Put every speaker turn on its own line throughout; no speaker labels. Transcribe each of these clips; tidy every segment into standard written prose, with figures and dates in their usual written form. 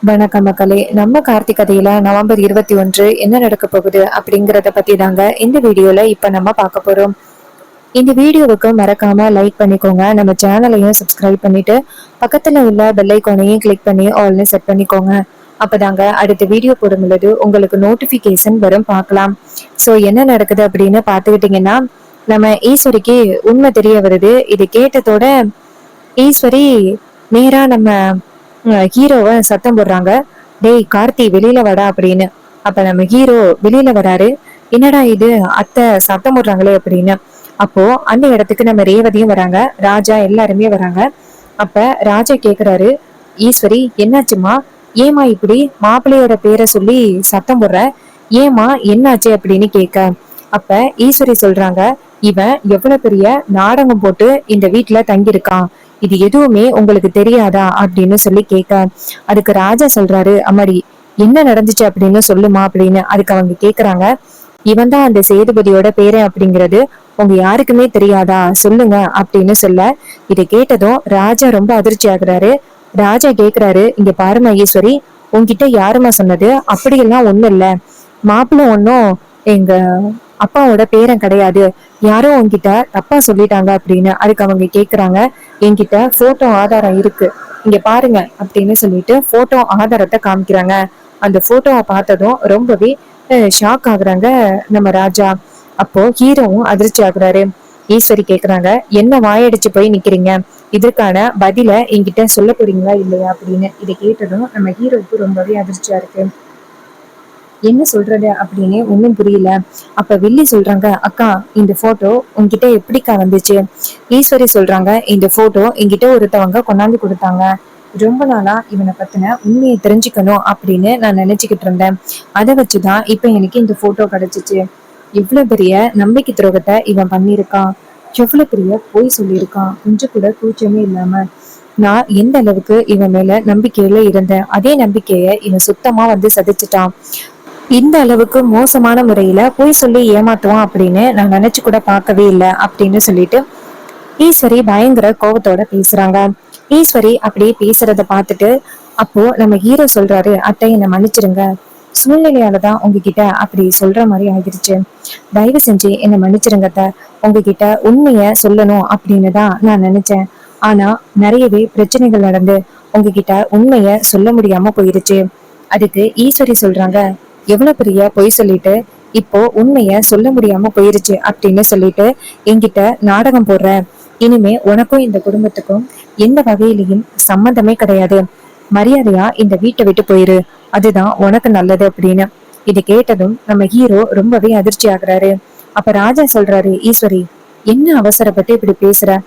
வணக்கம் மக்களே. நம்ம கார்த்திக் கதையில நவம்பர் 21 என்ன நடக்க போகுது அப்படிங்கறத பத்தி தாங்க இந்த வீடியோல இப்ப நம்ம பார்க்க போறோம். இந்த வீடியோவுக்கு மறக்காம லைக் பண்ணிக்கோங்க. நம்ம சேனலையும் சப்ஸ்கிரைப் பண்ணிட்டு பக்கத்துல உள்ள பெல் ஐகானையும் கிளிக் பண்ணி ஆல்னு செட் பண்ணிக்கோங்க. அப்பதாங்க அடுத்த வீடியோ போடும் பொழுது உங்களுக்கு நோட்டிபிகேஷன் வரும், பார்க்கலாம். சோ என்ன நடக்குது அப்படின்னு பாத்துக்கிட்டீங்கன்னா, நம்ம ஈஸ்வரிக்கு உண்மை தெரிய வருது. இது கேட்டதோட ஈஸ்வரி நேரா நம்ம ஹீரோவை சத்தம் போடுறாங்க, டேய் கார்த்தி வெளியில வாடா அப்படின்னு. அப்ப நம்ம ஹீரோ வெளியில வராரு. என்னடா இது, அத்தை சத்தம் போடுறாங்களே அப்படின்னு. அப்போ அந்த இடத்துக்கு நம்ம ரேவதியும் வராங்க, ராஜா எல்லாருமே வராங்க. அப்ப ராஜா கேக்குறாரு, ஈஸ்வரி என்னாச்சுமா, ஏமா இப்படி மாப்பிள்ளையோட பேரை சொல்லி சத்தம் போடுற, ஏமா என்னாச்சு அப்படின்னு கேட்க, அப்ப ஈஸ்வரி சொல்றாங்க, இவன் எவ்வளவு பெரிய நாடகம் போட்டு இந்த வீட்டுல தங்கியிருக்கான், இது எதுவுமே உங்களுக்கு தெரியாதா அப்படின்னு சொல்லி கேட்க, அதுக்கு ராஜா சொல்றாரு, அம்மாடி என்ன நடந்துச்சு அப்படின்னு சொல்லுமா அப்படின்னு. அதுக்கு அவங்க கேக்குறாங்க, இவன் தான் அந்த சேதுபதியோட பேரன் அப்படிங்கிறது உங்க யாருக்குமே தெரியாதா, சொல்லுங்க அப்படின்னு சொல்ல, இதை கேட்டதும் ராஜா ரொம்ப அதிர்ச்சி ஆகுறாரு. ராஜா கேக்குறாரு, இங்க பாரு மகேஸ்வரி, உன்கிட்ட யாருமா சொன்னது, அப்படியெல்லாம் ஒண்ணும் இல்ல, மாப்பிள்ள ஒன்னும் எங்க அப்பாவோட பேரன் கிடையாது, யாரோ உன்கிட்ட தப்பா சொல்லிட்டாங்க அப்படின்னு. அதுக்கு அவங்க கேக்குறாங்க, என்கிட்ட போட்டோ ஆதாரம் இருக்கு, இங்க பாருங்க அப்படின்னு சொல்லிட்டு போட்டோ ஆதாரத்தை காமிக்கிறாங்க. அந்த போட்டோவை பார்த்ததும் ரொம்பவே ஷாக் ஆகுறாங்க நம்ம ராஜா. அப்போ ஹீரோவும் அதிர்ச்சி ஆகுறாரு. ஈஸ்வரி கேக்குறாங்க, என்ன வாயடிச்சு போய் நிக்கிறீங்க, இதற்கான பதில என்கிட்ட சொல்ல போறீங்களா இல்லையா அப்படின்னு. இதை கேட்டதும் நம்ம ஹீரோவுக்கு ரொம்பவே அதிர்ச்சியா இருக்கு. என்ன சொல்றது அப்படின்னு ஒன்னும் புரியல. அப்ப வில்லி சொல்றாங்க, அக்கா இந்த போட்டோ உன்கிட்ட எப்படிக்கா வந்துச்சு. ஈஸ்வரி சொல்றாங்க, இந்த போட்டோ என்கிட்ட ஒருத்தவங்க கொண்டாந்து கொடுத்தாங்க, ரொம்ப நாளா இவனை பத்தின உண்மையை தெரிஞ்சுக்கணும் அப்படின்னு நான் நினைச்சுக்கிட்டு இருந்தேன், அதை வச்சுதான் இப்ப எனக்கு இந்த போட்டோ கிடைச்சிச்சு. இவ்வளவு பெரிய நம்பிக்கை துரோகத்தை இவன் பண்ணியிருக்கான், எவ்வளவு பெரிய பொய் சொல்லியிருக்கான், கொஞ்சம் கூட கூச்சமே இல்லாம. நான் எந்த அளவுக்கு இவன் மேல நம்பிக்கையில இருந்தேன், அதே நம்பிக்கைய இவன் சுத்தமா வந்து சதிச்சுட்டான். இந்த அளவுக்கு மோசமான முறையில பொய் சொல்லி ஏமாத்துவான் அப்படின்னு நான் நினைச்சு கூட பார்க்கவே இல்லை அப்படின்னு சொல்லிட்டு ஈஸ்வரி பயங்கர கோபத்தோட பேசுறாங்க. ஈஸ்வரி அப்படியே பேசுறத பார்த்துட்டு அப்போ நம்ம ஹீரோ சொல்றாரு, அத்தை என்னை மன்னிச்சிருங்க, சூழ்நிலையாலதான் உங்ககிட்ட அப்படி சொல்ற மாதிரி ஆகிருச்சு, தயவு செஞ்சு என்னை மன்னிச்சிருங்க அத்தை, உங்ககிட்ட உண்மைய சொல்லணும் அப்படின்னு தான் நான் நினைச்சேன், ஆனா நிறையவே பிரச்சனைகள் நடந்து உங்ககிட்ட உண்மைய சொல்ல முடியாம போயிருச்சு. அதுக்கு ஈஸ்வரி சொல்றாங்க, எவ்வளவு பெரிய பொய் சொல்லிட்டு இப்போ உண்மைய சொல்ல முடியாம போயிருச்சு அப்படின்னு சொல்லிட்டு என்கிட்ட நாடகம் போடுற, இனிமே உனக்கும் இந்த குடும்பத்துக்கும் எந்த வகையிலையும் சம்மந்தமே கிடையாது, மரியாதையா இந்த வீட்டை விட்டு போயிரு, அதுதான் உனக்கு நல்லது அப்படின்னு. இது கேட்டதும் நம்ம ஹீரோ ரொம்பவே அதிர்ச்சி ஆகுறாரு. அப்ப ராஜா சொல்றாரு, ஈஸ்வரி என்ன அவசரப்பட்டு இப்படி பேசுற,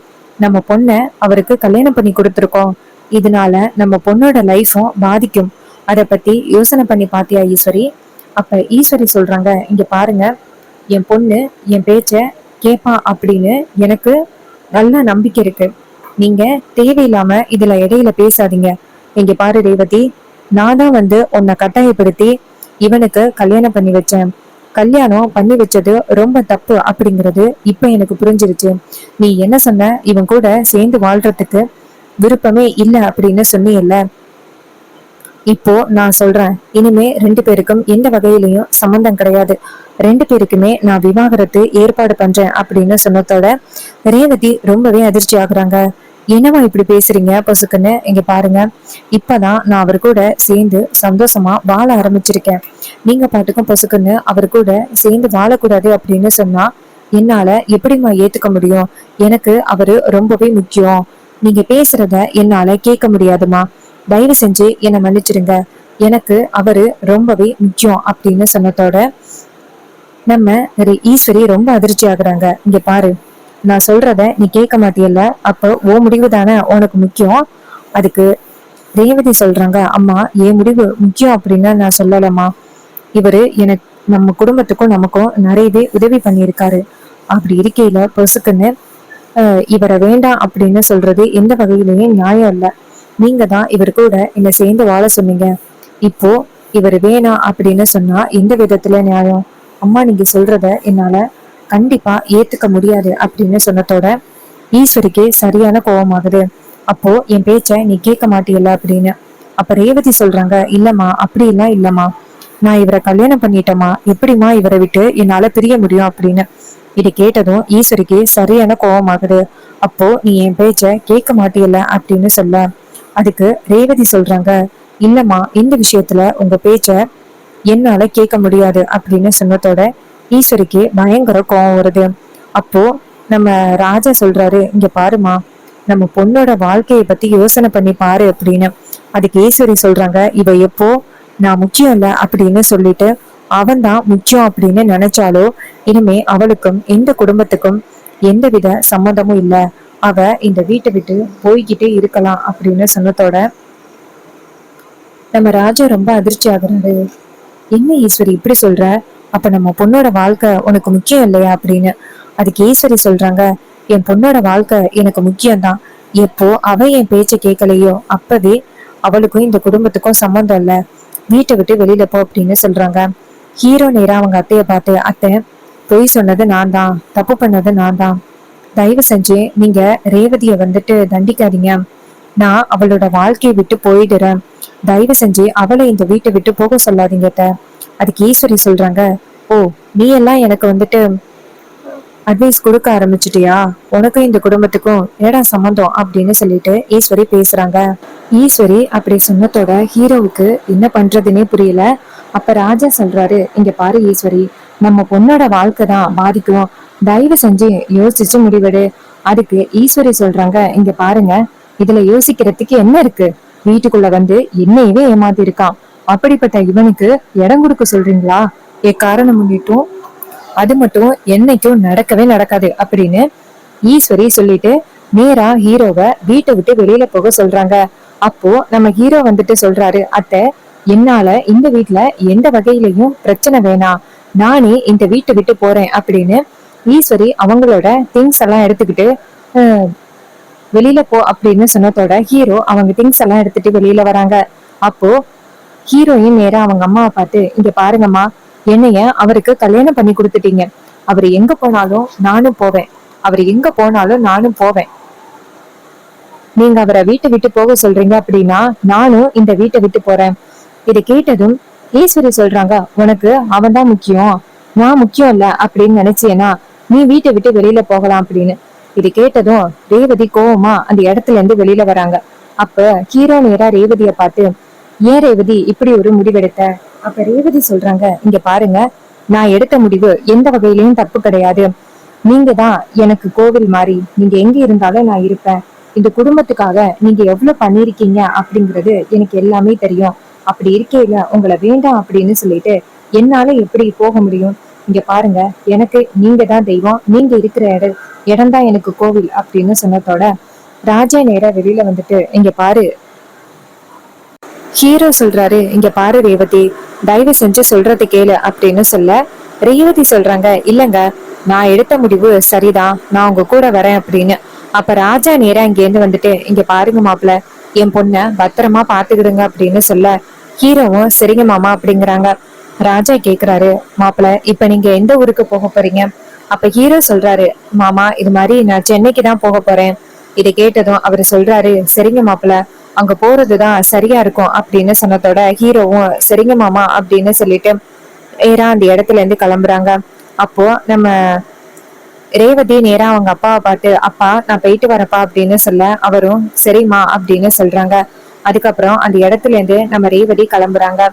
நம்ம பொண்ண அவருக்கு கல்யாணம் பண்ணி கொடுத்துருக்கோம், இதனால நம்ம பொண்ணோட லைஃபும் பாதிக்கும், அதை பத்தி யோசனை பண்ணி பாத்தியா ஈஸ்வரி. அப்ப ஈஸ்வரி சொல்றாங்க, இங்க பாருங்க, என் பொண்ணு என் பேச்ச கேப்பா அப்படின்னு எனக்கு நல்ல நம்பிக்கை இருக்கு, நீங்க தேவையில்லாம இதுல இடையில பேசாதீங்க. இங்க பாரு ரேவதி, நான் தான் வந்து உன்னை கட்டாயப்படுத்தி இவனுக்கு கல்யாணம் பண்ணி வச்சேன், கல்யாணம் பண்ணி வச்சது ரொம்ப தப்பு அப்படிங்கிறது இப்ப எனக்கு புரிஞ்சிருச்சு, நீ என்ன சொன்ன, இவன் கூட சேர்ந்து வாழ்றதுக்கு விருப்பமே இல்லை அப்படின்னு சொன்னீல்ல, இப்போ நான் சொல்றேன், இனிமே ரெண்டு பேருக்கும் எந்த வகையிலையும் சம்பந்தம் கிடையாது, ரெண்டு பேருக்குமே நான் விவாகரத்து ஏற்பாடு பண்றேன் அப்படின்னு சொன்னதோட ரேவதி ரொம்பவே அதிர்ச்சி ஆகுறாங்க. என்னவா இப்படி பேசுறீங்க பொசுக்குன்னு, இங்க பாருங்க, இப்பதான் நான் அவர் கூட சேர்ந்து சந்தோஷமா வாழ ஆரம்பிச்சிருக்கேன், நீங்க பாட்டுக்கும் பொசுக்குன்னு அவர் கூட சேர்ந்து வாழக்கூடாது அப்படின்னு சொன்னா என்னால எப்படிமா ஏத்துக்க முடியும், எனக்கு அவரு ரொம்பவே முக்கியம், நீங்க பேசுறத என்னால கேட்க முடியாதுமா, தயவு செஞ்சு என்னை மன்னிச்சிருங்க, எனக்கு அவரு ரொம்பவே முக்கியம் அப்படின்னு சொன்னதோட நம்ம ஈஸ்வரி ரொம்ப அதிர்ச்சி ஆகுறாங்க. இங்க பாரு, நான் சொல்றத நீ கேட்க மாட்டியல்ல, அப்போ ஓ முடிவு தானே உனக்கு முக்கியம். அதுக்கு ரேவதி சொல்றாங்க, அம்மா என் முடிவு முக்கியம் அப்படின்னு நான் சொல்லலம்மா, இவரு எனக்கு நம்ம குடும்பத்துக்கும் நமக்கும் நிறையவே உதவி பண்ணியிருக்காரு, அப்படி இருக்கையில பொசுக்குன்னு இவரை வேண்டாம் அப்படின்னு சொல்றது எந்த வகையிலையும் நியாயம் இல்லை, நீங்க தான் இவர் கூட என்னை சேர்ந்து வாழ சொன்னீங்க, இப்போ இவர் வேணாம் அப்படின்னு சொன்னா எந்த விதத்துல நியாயம், அம்மா நீங்க சொல்றத என்னால கண்டிப்பா ஏத்துக்க முடியாது அப்படின்னு சொன்னதோட ஈஸ்வரிக்கு சரியான கோபமாகுது. அப்போ என் பேச்ச நீ கேட்க மாட்டியல்ல அப்படின்னு. அப்ப ரேவதி சொல்றாங்க, இல்லம்மா அப்படி எல்லாம் இல்லம்மா, நான் இவரை கல்யாணம் பண்ணிட்டேமா, எப்படிம்மா இவரை விட்டு என்னால பிரிய முடியும் அப்படின்னு. இது கேட்டதும் ஈஸ்வரிக்கு சரியான கோபமாகுது. அப்போ நீ என் பேச்ச கேட்க மாட்டியல்ல அப்படின்னு சொல்ல, அதுக்கு ரேவதி சொல்றாங்க, இல்லம்மா இந்த விஷயத்துல உங்க பேச்ச என்னால கேட்க முடியாது அப்படின்னு சொன்னதோட ஈஸ்வரிக்கு பயங்கர கோபம் வருது. அப்போ நம்ம ராஜா சொல்றாரு, இங்க பாருமா, நம்ம பொண்ணோட வாழ்க்கையை பத்தி யோசனை பண்ணி பாரு அப்படின்னு. அதுக்கு ஈஸ்வரி சொல்றாங்க, இவ எப்போ நான் முக்கியம் இல்ல அப்படின்னு சொல்லிட்டு அவன் தான் முக்கியம் அப்படின்னு நினைச்சாலோ இனிமே அவளுக்கும் இந்த குடும்பத்துக்கும் எந்தவித சம்மந்தமும் இல்ல, அவ இந்த வீட்டை விட்டு போய்கிட்டே இருக்கலாம் அப்படின்னு சொன்னதோட நம்ம ராஜா ரொம்ப அதிர்ச்சி ஆகுறாரு. என்ன ஈஸ்வரி இப்படி சொல்ற, அப்ப நம்ம பொண்ணோட வாழ்க்கை உனக்கு முக்கியம் இல்லையா அப்படின்னு. அதுக்கு ஈஸ்வரி சொல்றாங்க, என் பொண்ணோட வாழ்க்கை எனக்கு முக்கியம்தான், எப்போ அவ என் பேச்ச கேட்கலையோ அப்பவே அவளுக்கும் இந்த குடும்பத்துக்கும் சம்மந்தம் இல்ல, வீட்டை விட்டு வெளியில போ அப்படின்னு சொல்றாங்க. ஹீரோ நேரா அவங்க அத்தைய பார்த்து, அத்தை பொய் சொன்னது நான் தான், தப்பு பண்ணது நான் தான், தயவு செஞ்சு நீங்க ரேவதிய வந்துட்டு தண்டிக்காதீங்க, நான் அவளோட வாழ்க்கையை விட்டு போயிடுறேன், தயவு செஞ்சு அவளை இந்த வீட்டை விட்டு போக சொல்லாதீங்க அத்தை. அதுக்கு ஈஸ்வரி சொல்றாங்க, ஓ நீ எல்லாம் எனக்கு வந்துட்டு அட்வைஸ் கொடுக்க ஆரம்பிச்சிட்டியா, உனக்கும் இந்த குடும்பத்துக்கும் என்னடா சம்மந்தம் அப்படின்னு சொல்லிட்டு ஈஸ்வரி பேசுறாங்க. ஈஸ்வரி அப்படி சொன்னதோட ஹீரோவுக்கு என்ன பண்றதுன்னே புரியல. அப்ப ராஜா சொல்றாரு, இங்க பாரு ஈஸ்வரி, நம்ம பொண்ணோட வாழ்க்கை தான் பாதிக்கும், தயவு செஞ்சு யோசிச்சு முடிவெடு. அதுக்கு ஈஸ்வரி சொல்றாங்க, இங்க பாருங்க, இதுல யோசிக்கிறதுக்கு என்ன இருக்கு, வீட்டுக்குள்ள வந்து என்னையவே ஏமாத்தி இருக்கான், அப்படிப்பட்ட இவனுக்கு இடம் கொடுக்க சொல்றீங்களா, எக்காரணம் முன்னிட்டும் அது மட்டும் என்னைக்கும் நடக்கவே நடக்காது அப்படின்னு ஈஸ்வரி சொல்லிட்டு நேரா ஹீரோவை வீட்டை விட்டு வெளியில போக சொல்றாங்க. அப்போ நம்ம ஹீரோ வந்துட்டு சொல்றாரு, அத்தை என்னால இந்த வீட்டுல எந்த வகையிலையும் பிரச்சனை வேணாம், நானே இந்த வீட்டை விட்டு போறேன் அப்படின்னு ஈஸ்வரி அவங்களோட திங்ஸ் எல்லாம் எடுத்துக்கிட்டு வெளியில போ அப்படின்னு சொன்னதோட ஹீரோ அவங்க திங்ஸ் எல்லாம் எடுத்துட்டு வெளியில வராங்க. அப்போ ஹீரோயின் நேரா அவங்க அம்மாவை பார்த்து, இங்க பாருங்கம்மா, என்னைய அவருக்கு கல்யாணம் பண்ணி கொடுத்துட்டீங்க, அவர் எங்க போனாலும் நானும் போவேன், அவர் எங்க போனாலும் நானும் போவேன், நீங்க அவரை வீட்டை விட்டு போக சொல்றீங்க அப்படின்னா நானும் இந்த வீட்டை விட்டு போறேன். இதை கேட்டதும் ஈஸ்வரி சொல்றாங்க, உனக்கு அவன் தான் முக்கியம், நான் முக்கியம் இல்ல அப்படின்னு நினைச்சேனா நீ வீட்டை விட்டு வெளியில போகலாம் அப்படின்னு. இது கேட்டதும் ரேவதி கோவமா அந்த இடத்துல இருந்து வெளியில வராங்க. அப்ப ஹீரோ நேரா ரேவதிய பார்த்து, ஏன் ரேவதி இப்படி ஒரு முடிவெடுத்த. அப்ப ரேவதி சொல்றாங்க, இங்க பாருங்க, நான் எடுத்த முடிவு எந்த வகையிலயும் தப்பு கிடையாது, நீங்க தான் எனக்கு கோவில் மாதிரி, நீங்க எங்க இருந்தாலும் நான் இருப்பேன், இந்த குடும்பத்துக்காக நீங்க எவ்வளவு பண்ணிருக்கீங்க அப்படிங்கிறது எனக்கு எல்லாமே தெரியும், அப்படி இருக்கையில உங்களை வேண்டாம் அப்படின்னு சொல்லிட்டு என்னால எப்படி போக முடியும், இங்க பாருங்க, எனக்கு நீங்க தான் தெய்வம், நீங்க இருக்கிற இடம் தான் எனக்கு கோவில் அப்படின்னு சொன்னதோட ராஜா நேரா வெளியில வந்துட்டு, இங்க பாரு ஹீரோ சொல்றாரு, இங்க பாரு ரேவதி, தயவு செஞ்சு சொல்றது கேளு அப்படின்னு சொல்ல ரேவதி சொல்றாங்க, இல்லங்க நான் எடுத்த முடிவு சரிதான், நான் உங்க கூட வரேன் அப்படின்னு. அப்ப ராஜா நேரா இங்க இருந்து வந்துட்டு, இங்க பாருங்க மாப்பிள்ள, என் பொண்ண பத்திரமா பாத்துக்கிடுங்க அப்படின்னு சொல்ல ஹீரோவும் சரிங்க மாமா அப்படிங்கிறாங்க. ராஜா கேக்குறாரு, மாப்பிள்ள இப்ப நீங்க எந்த ஊருக்கு போக போறீங்க. அப்ப ஹீரோ சொல்றாரு, மாமா இது மாதிரி நான் சென்னைக்கு தான் போக போறேன். இதை கேட்டதும் அவரு சொல்றாரு, சரிங்க மாப்பிள்ள, அங்க போறதுதான் சரியா இருக்கும் அப்படின்னு சொன்னதோட ஹீரோவும் சரிங்க மாமா அப்படின்னு சொல்லிட்டு நேரா அந்த இடத்துல இருந்து கிளம்புறாங்க. அப்போ நம்ம ரேவதி நேரா அவங்க அப்பாவை பார்த்து, அப்பா நான் போயிட்டு வரப்பா அப்படின்னு சொல்ல அவரும் சரிம்மா அப்படின்னு சொல்றாங்க. அதுக்கப்புறம் அந்த இடத்துல இருந்து நம்ம ரேவதி கிளம்புறாங்க.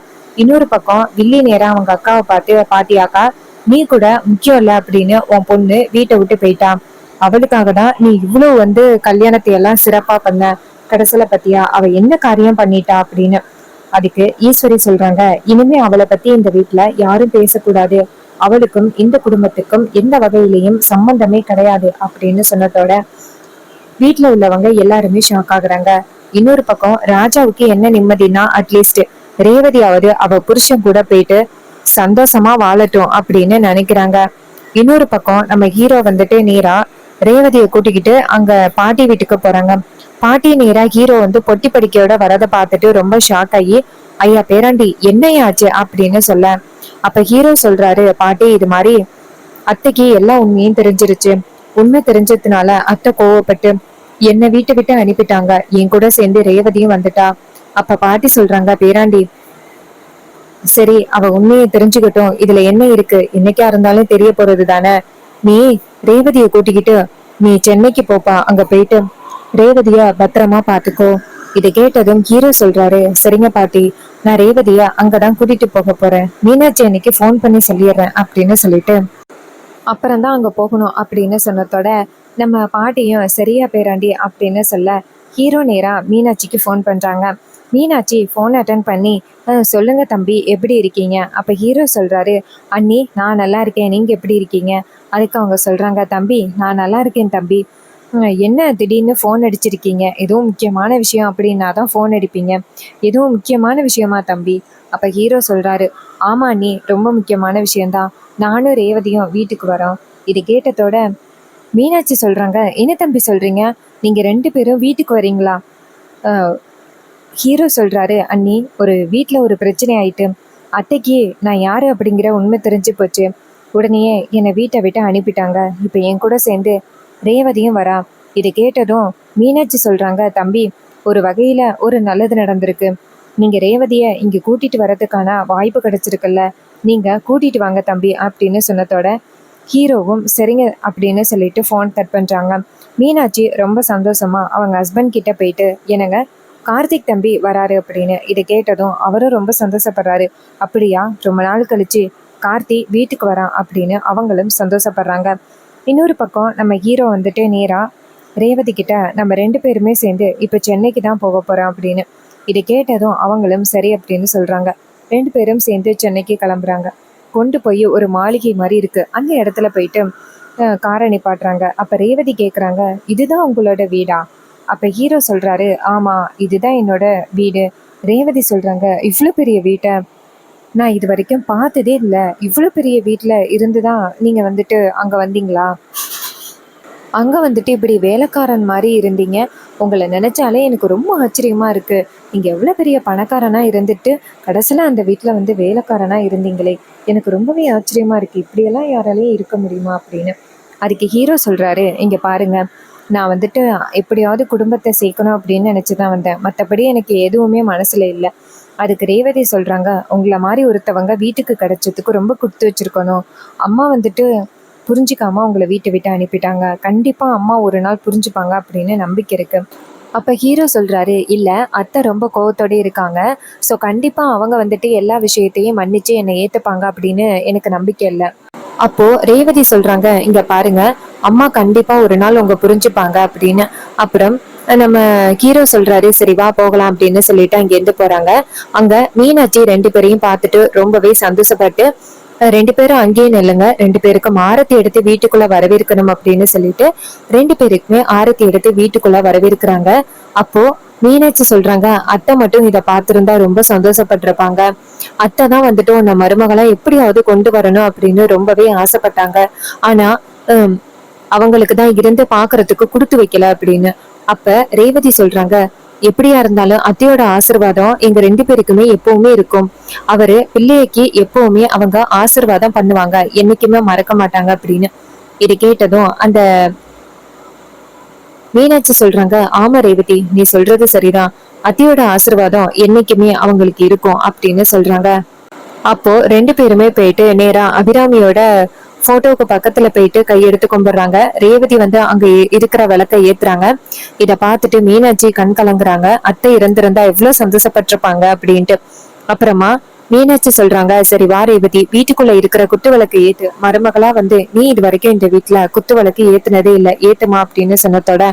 இன்னொரு பக்கம் வில்லி நேரா அவங்க அக்காவை பார்த்து, பாத்தியாக்கா நீ கூட முக்கியம் இல்ல அப்படின்னு உன் பொண்ணு வீட்டை விட்டு போயிட்டா, அவளுக்காக தான் நீ இவ்வளவு கல்யாணத்தை எல்லாம் சிறப்பா பண்ண, கடைசியில பத்தியா அவ என்ன காரியம் பண்ணிட்டா அப்படின்னு. அதுக்கு ஈஸ்வரி சொல்றாங்க, இனிமே அவளை பத்தி இந்த வீட்டுல யாரும் பேசக்கூடாது, அவளுக்கும் இந்த குடும்பத்துக்கும் எந்த வகையிலையும் சம்பந்தமே கிடையாது அப்படின்னு சொன்னதோட வீட்டுல உள்ளவங்க எல்லாருமே ஷாக் ஆகுறாங்க. இன்னொரு பக்கம் ராஜாவுக்கு என்ன நிம்மதினா, அட்லீஸ்ட் ரேவதியாவது அவ புருஷன் கூட போயிட்டு சந்தோஷமா வாழட்டும் அப்படின்னு நினைக்கிறாங்க. இன்னொரு பக்கம் நம்ம ஹீரோ நேரா ரேவதியை கூட்டிக்கிட்டு அங்க பாட்டி வீட்டுக்கு போறாங்க. பாட்டி நேரா ஹீரோ பொட்டி படிக்கையோட வரதை பார்த்துட்டு ரொம்ப ஷாக் ஆகி, ஐயா பேராண்டி என்னையாச்சு அப்படின்னு சொல்ல, அப்ப ஹீரோ சொல்றாரு, பாட்டி இது மாதிரி அத்தைக்கு எல்லா உண்மையும் தெரிஞ்சிருச்சு, உண்மை தெரிஞ்சதுனால அத்தை கோவப்பட்டு என்ன வீட்டை விட்டு அனுப்பிட்டாங்க, என் கூட சேர்ந்து ரேவதியும் வந்துட்டா, அப்ப பாட்டி சொல்றாங்க, பேராண்டி சரி அவ உண்மையை தெரிஞ்சுக்கிட்டும், இதுல என்ன இருக்கு, என்னைக்கா இருந்தாலும் தெரிய போறது தானே. நீ ரேவதிய கூட்டிக்கிட்டு நீ சென்னைக்கு போப்பா, அங்க போயிட்டு ரேவதிய பத்திரமா பாத்துக்கோ. இதை கேட்டதும் ஹீரோ சொல்றாரு, சரிங்க பாட்டி, நான் ரேவதிய அங்கதான் கூட்டிட்டு போக போறேன், மீனாட்சி அன்னைக்கு போன் பண்ணி சொல்லிடுறேன் அப்படின்னு சொல்லிட்டு அப்புறம்தான் அங்க போகணும் அப்படின்னு சொன்னதோட நம்ம பாட்டியும் சரியா பேராண்டி அப்படின்னு சொல்ல ஹீரோ நேரா மீனாட்சிக்கு ஃபோன் பண்றாங்க. மீனாட்சி ஃபோன் அட்டன் பண்ணி சொல்லுங்க தம்பி, எப்படி இருக்கீங்க? அப்ப ஹீரோ சொல்றாரு, அண்ணி நான் நல்லா இருக்கேன், நீங்க எப்படி இருக்கீங்க? அதுக்கு அவங்க சொல்றாங்க, தம்பி நான் நல்லா இருக்கேன் தம்பி. என்ன திடீர்னு ஃபோன் அடிச்சிருக்கீங்க? எதுவும் முக்கியமான விஷயம் அப்படின்னா தான் ஃபோன் அடிப்பீங்க, எதுவும் முக்கியமான விஷயமா தம்பி? அப்ப ஹீரோ சொல்றாரு, ஆமா அண்ணி, ரொம்ப முக்கியமான விஷயம்தான், நானும் ரேவதியும் வீட்டுக்கு வரோம். இது கேட்டதோட மீனாட்சி சொல்றாங்க, என்ன தம்பி சொல்றீங்க, நீங்க 2 பேரும் வீட்டுக்கு வரீங்களா? ஹீரோ சொல்றாரு, அண்ணி ஒரு வீட்டில் ஒரு பிரச்சனை ஆயிட்டு அத்தைக்கு நான் யாரு அப்படிங்கிற உண்மை தெரிஞ்சு போச்சு. உடனே என்னை வீட்டை விட்டு அனுப்பிட்டாங்க. இப்போ என் கூட சேர்ந்து ரேவதியும் வரா. இதை கேட்டதும் மீனாட்சி சொல்றாங்க, தம்பி ஒரு வகையில ஒரு நல்லது நடந்திருக்கு, நீங்க ரேவதிய இங்க கூட்டிட்டு வரதுக்கான வாய்ப்பு கிடைச்சிருக்குல்ல, நீங்க கூட்டிட்டு வாங்க தம்பி அப்படின்னு சொன்னதோட ஹீரோவும் சரிங்க அப்படின்னு சொல்லிட்டு ஃபோன் கட் பண்றாங்க. மீனாட்சி ரொம்ப சந்தோஷமா அவங்க ஹஸ்பண்ட் கிட்ட போயிட்டு, என்னங்க கார்த்திக் தம்பி வராரு அப்படின்னு இதை கேட்டதும் அவரும் ரொம்ப சந்தோஷப்படுறாரு. அப்படியா, ரொம்ப நாள் கழிச்சு கார்த்தி வீட்டுக்கு வரான் அப்படின்னு அவங்களும் சந்தோஷப்படுறாங்க. இன்னொரு பக்கம் நம்ம ஹீரோ வந்துட்டு நேரா ரேவதி கிட்ட, நம்ம 2 பேருமே சேர்ந்து இப்போ சென்னைக்கு தான் போக போறோம் அப்படின்னு இதை கேட்டதும் அவங்களும் சரி அப்படின்னு சொல்றாங்க. 2 பேரும் சேர்ந்து சென்னைக்கு கிளம்புறாங்க. கொண்டு போய் ஒரு மாளிகை மாதிரி இருக்கு, அந்த இடத்துல போயிட்டு காரை நிப்பாட்டுறாங்க. அப்ப ரேவதி கேக்குறாங்க, இதுதான் உங்களோட வீடா? அப்ப ஹீரோ சொல்றாரு, ஆமா இதுதான் என்னோட வீடு. ரேவதி சொல்றாங்க, இவ்வளோ பெரிய வீட்டை நான் இது வரைக்கும் பார்த்ததே இல்லை, இவ்வளோ பெரிய வீட்டில் இருந்துதான் நீங்க வந்துட்டு அங்க வந்தீங்களா? அங்க வந்துட்டு இப்படி வேலைக்காரன் மாதிரி இருந்தீங்க, உங்களை நினைச்சாலே எனக்கு ரொம்ப ஆச்சரியமா இருக்கு. நீங்க எவ்வளவு பெரிய பணக்காரனா இருந்துட்டு கடைசியில அந்த வீட்டுல வந்து வேலைக்காரனா இருந்தீங்களே, எனக்கு ரொம்பவே ஆச்சரியமா இருக்கு, இப்படியெல்லாம் யாராலையும் இருக்க முடியுமா அப்படின்னு. அதுக்கு ஹீரோ சொல்றாரு, இங்க பாருங்க, நான் வந்துட்டு எப்படியாவது குடும்பத்தை சேர்க்கணும் அப்படின்னு நினைச்சுதான் வந்தேன், மற்றபடி எனக்கு எதுவுமே மனசுல இல்லை. அதுக்கு ரேவதி சொல்றாங்க, உங்களை மாதிரி ஒருத்தவங்க வீட்டுக்கு கிடைச்சதுக்கு ரொம்ப கொடுத்து வச்சிருக்கணும். அம்மா வந்துட்டு புரிஞ்சுக்காம உங்களை வீட்டை விட்டு அனுப்பிட்டாங்க, கண்டிப்பா அம்மா ஒரு நாள் புரிஞ்சுப்பாங்க அப்படின்னு நம்பிக்கை இருக்கு. அப்ப ஹீரோ சொல்றாரு, இல்ல அத்தை ரொம்ப கோவத்தோட இருக்காங்க, ஸோ கண்டிப்பா அவங்க வந்துட்டு எல்லா விஷயத்தையும் மன்னிச்சு என்னை ஏத்துப்பாங்க அப்படின்னு எனக்கு நம்பிக்கை இல்லை. அப்போ ரேவதி சொல்றாங்க, இங்க பாருங்க, அம்மா கண்டிப்பா ஒரு நாள் உங்க புரிஞ்சுப்பாங்க அப்படின்னு. அப்புறம் நம்ம ஹீரோ சொல்றாரு, சரி வா போகலாம் அப்படின்னு சொல்லிட்டு அங்க இருந்து போறாங்க. அங்க மீனாட்சி 2 பேரையும் பார்த்துட்டு ரொம்பவே சந்தோஷப்பட்டு, 2 பேரும் அங்கேயே நில்லுங்க, 2 பேருக்கும் ஆரத்தி எடுத்து வீட்டுக்குள்ள வரவேற்கணும் அப்படின்னு சொல்லிட்டு 2 பேருக்குமே ஆரத்தி எடுத்து வீட்டுக்குள்ள வரவேற்கிறாங்க. அப்போ மீனாட்சி சொல்றாங்க, அத்தை மட்டும் இதை பார்த்திருந்தா ரொம்ப சந்தோஷப்பட்டிருப்பாங்க, அத்தை தான் வந்துட்டு உன்னை மருமகளா எப்படியாவது கொண்டு வரணும் அப்படின்னு ரொம்பவே ஆசைப்பட்டாங்க. ஆனா அவங்களுக்கு தான் இருந்து பாக்குறதுக்கு கொடுத்து வைக்கல அப்படின்னு. அப்ப ரேவதி சொல்றாங்க, எப்படியா இருந்தாலும் அத்தையோட ஆசிர்வாதம் எங்க 2 பேருக்குமே எப்பவுமே இருக்கும், அவரு பிள்ளைக்கு எப்பவுமே அவங்க ஆசிர்வாதம் பண்ணுவாங்க, என்னைக்குமே மறக்க மாட்டாங்க அப்படின்னு. இது கேட்டதும் அந்த மீனாட்சி சொல்றாங்க, ஆமா ரேவதி, நீ சொல்றது சரிதான், அத்தையோட ஆசிர்வாதம் என்னைக்குமே அவங்களுக்கு இருக்கும் அப்படின்னு சொல்றாங்க. அப்போ 2 பேருமே போயிட்டு நேரா அபிராமியோட போட்டோக்கு பக்கத்துல போயிட்டு கையெடுத்து கும்பிடுறாங்க. ரேவதி வந்து அங்க இருக்கிற விளக்க ஏத்துறாங்க. இத பார்த்துட்டு மீனாட்சி கண் கலங்குறாங்க, அத்தை இறந்திருந்தா எவ்வளவு சந்தோஷப்பட்டிருப்பாங்க அப்படின்ட்டு. அப்புறமா மீனாட்சி சொல்றாங்க, சரி வா ரேவதி, வீட்டுக்குள்ள இருக்கிற குத்து விளக்கு ஏத்து, மருமகளா வந்து நீ இது வரைக்கும் இந்த வீட்டுல குத்து விளக்கு ஏத்துனதே இல்லை, ஏத்துமா அப்படின்னு சொன்னதோட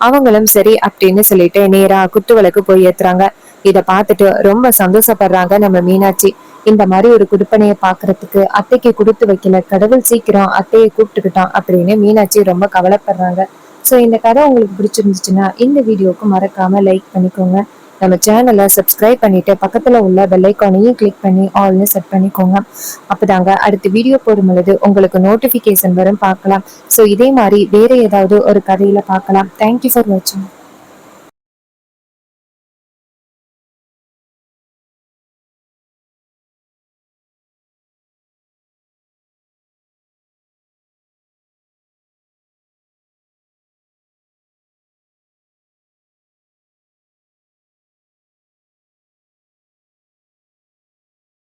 அவங்களும் சரி அப்படின்னு சொல்லிட்டு நேரா குத்து விளக்கு போய் ஏத்துறாங்க. இத பார்த்துட்டு ரொம்ப சந்தோஷப்படுறாங்க நம்ம மீனாட்சி. இந்த மாதிரி ஒரு குடுப்பனையை பாக்குறதுக்கு அத்தைக்கு கொடுத்து வைக்கல, கடவுள் சீக்கிரம் அத்தையை கூப்பிட்டுக்கிட்டான் அப்படின்னு மீனாட்சி ரொம்ப கவலைப்படுறாங்க. ஸோ இந்த கதை உங்களுக்கு பிடிச்சிருந்துச்சுன்னா இந்த வீடியோவுக்கு மறக்காம லைக் பண்ணிக்கோங்க, நம்ம சேனலை சப்ஸ்கிரைப் பண்ணிட்டு பக்கத்துல உள்ள பெல் ஐக்கானையும் கிளிக் பண்ணி ஆல்னு செட் பண்ணிக்கோங்க. அப்பதாங்க அடுத்த வீடியோ போடும் பொழுது உங்களுக்கு நோட்டிபிகேஷன் வரும், பார்க்கலாம். ஸோ இதே மாதிரி வேற ஏதாவது ஒரு கதையில பார்க்கலாம். தேங்க்யூ ஃபார் வாட்சிங்.